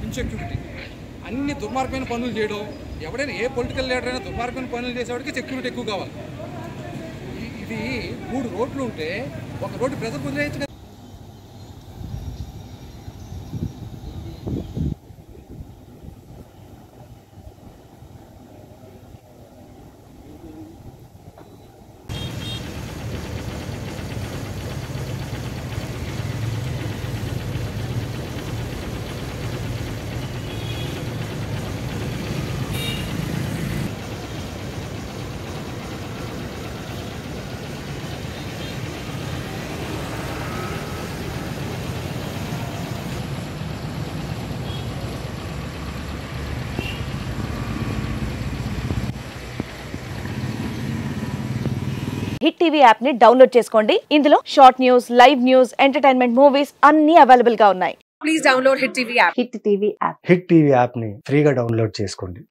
Insecurity, అన్ని దుర్మార్గమైన పనులు చేయడం. ఎవడైనా ఏ పొలిటికల్ లీడర్ అయినా దుర్మార్గమైన పనులు చేసేవాడికి సెక్యూరిటీ ఎక్కువ కావాలి. ఇది 3 రోడ్లు ఉంటే ఒక రోడ్డు ప్రజలకు వదిలేయచ్చు. హిట్ టీవీ యాప్ ని డౌన్లోడ్ చేసుకోండి. ఇందులో short news, live news, entertainment movies అన్ని అవైలబుల్ గా ఉన్నాయి. Please download hit TV app. Hit TV app ని ఫ్రీగా డౌన్లోడ్ చేసుకోండి.